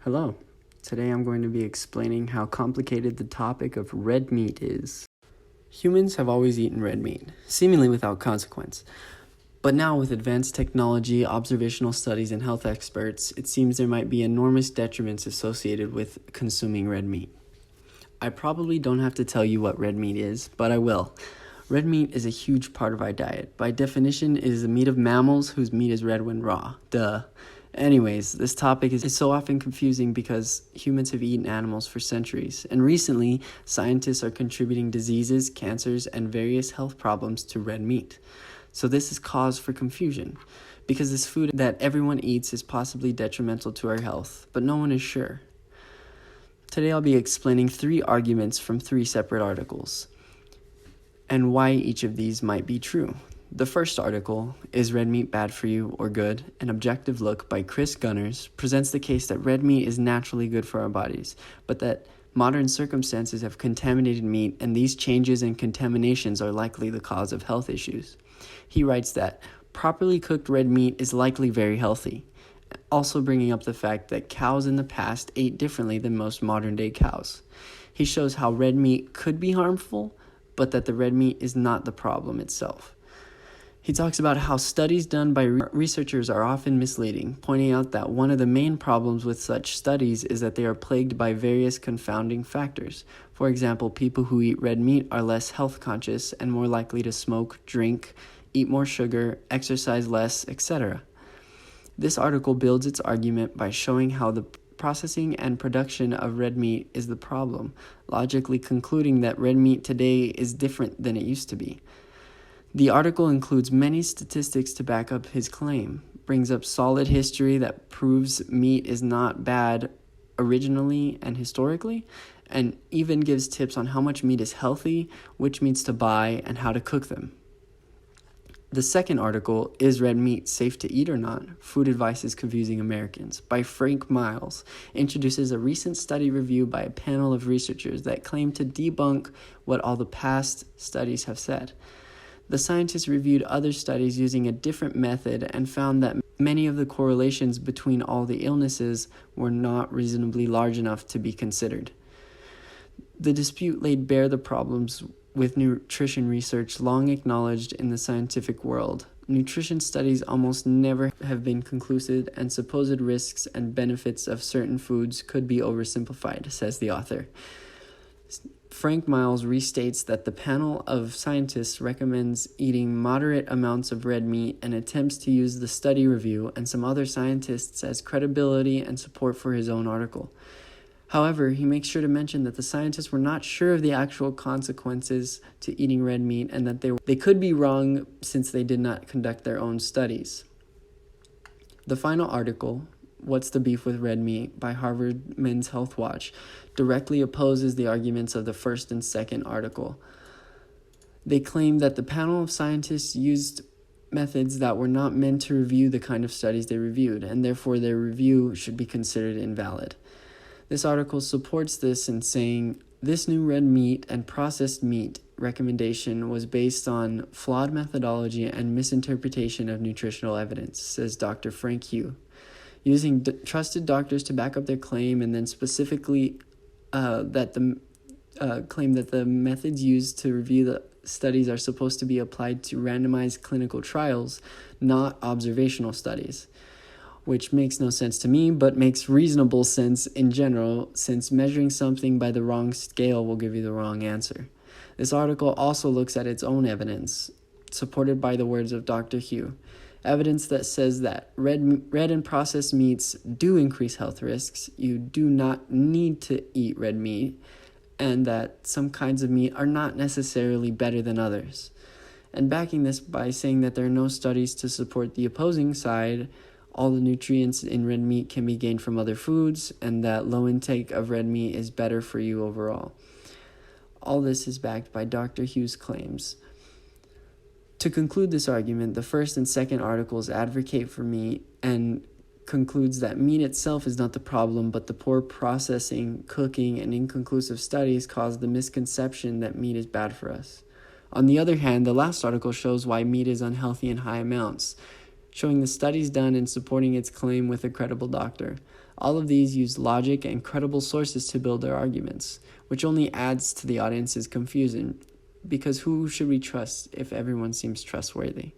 Hello. Today I'm going to be explaining how complicated the topic of red meat is. Humans have always eaten red meat, seemingly without consequence. But now with advanced technology, observational studies, and health experts, it seems there might be enormous detriments associated with consuming red meat. I probably don't have to tell you what red meat is, but I will. Red meat is a huge part of our diet. By definition, it is the meat of mammals whose meat is red when raw. Duh. Anyways, this topic is so often confusing because humans have eaten animals for centuries, and recently, scientists are contributing diseases, cancers, and various health problems to red meat. So this is cause for confusion, because this food that everyone eats is possibly detrimental to our health, but no one is sure. Today I'll be explaining 3 arguments from 3 separate articles, and why each of these might be true. The first article, Is Red Meat Bad for You or Good? An Objective Look by Chris Gunners, presents the case that red meat is naturally good for our bodies, but that modern circumstances have contaminated meat, and these changes and contaminations are likely the cause of health issues. He writes that properly cooked red meat is likely very healthy, also bringing up the fact that cows in the past ate differently than most modern-day cows. He shows how red meat could be harmful, but that the red meat is not the problem itself. He talks about how studies done by researchers are often misleading, pointing out that one of the main problems with such studies is that they are plagued by various confounding factors. For example, people who eat red meat are less health conscious and more likely to smoke, drink, eat more sugar, exercise less, etc. This article builds its argument by showing how the processing and production of red meat is the problem, logically concluding that red meat today is different than it used to be. The article includes many statistics to back up his claim, brings up solid history that proves meat is not bad originally and historically, and even gives tips on how much meat is healthy, which meats to buy, and how to cook them. The second article, Is Red Meat Safe to Eat or Not? Food Advice is Confusing Americans, by Frank Miles, introduces a recent study review by a panel of researchers that claim to debunk what all the past studies have said. The scientists reviewed other studies using a different method and found that many of the correlations between all the illnesses were not reasonably large enough to be considered. The dispute laid bare the problems with nutrition research long acknowledged in the scientific world. Nutrition studies almost never have been conclusive, and supposed risks and benefits of certain foods could be oversimplified, says the author. Frank Miles restates that the panel of scientists recommends eating moderate amounts of red meat and attempts to use the study review and some other scientists as credibility and support for his own article. However, he makes sure to mention that the scientists were not sure of the actual consequences to eating red meat and that they could be wrong since they did not conduct their own studies. The final article, What's the Beef with Red Meat? By Harvard Men's Health Watch, directly opposes the arguments of the first and second article. They claim that the panel of scientists used methods that were not meant to review the kind of studies they reviewed, and therefore their review should be considered invalid. This article supports this in saying, this new red meat and processed meat recommendation was based on flawed methodology and misinterpretation of nutritional evidence, says Dr. Frank Hugh. Using trusted doctors to back up their claim, and then specifically claim that the methods used to review the studies are supposed to be applied to randomized clinical trials, not observational studies, which makes no sense to me, but makes reasonable sense in general, since measuring something by the wrong scale will give you the wrong answer. This article also looks at its own evidence, supported by the words of Dr. Hugh. Evidence that says that red and processed meats do increase health risks. You do not need to eat red meat, and that some kinds of meat are not necessarily better than others. And backing this by saying that there are no studies to support the opposing side, all the nutrients in red meat can be gained from other foods, and that low intake of red meat is better for you overall. All this is backed by Dr. Hugh's claims. To conclude this argument, the first and second articles advocate for meat and concludes that meat itself is not the problem, but the poor processing, cooking, and inconclusive studies cause the misconception that meat is bad for us. On the other hand, the last article shows why meat is unhealthy in high amounts, showing the studies done and supporting its claim with a credible doctor. All of these use logic and credible sources to build their arguments, which only adds to the audience's confusion, because who should we trust if everyone seems trustworthy?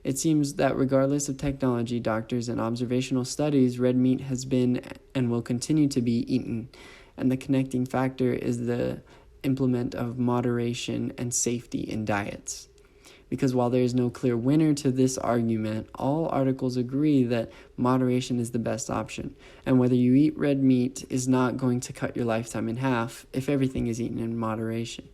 It seems that regardless of technology, doctors, and observational studies, red meat has been and will continue to be eaten, and the connecting factor is the implement of moderation and safety in diets. Because while there is no clear winner to this argument, all articles agree that moderation is the best option, and whether you eat red meat is not going to cut your lifetime in half if everything is eaten in moderation.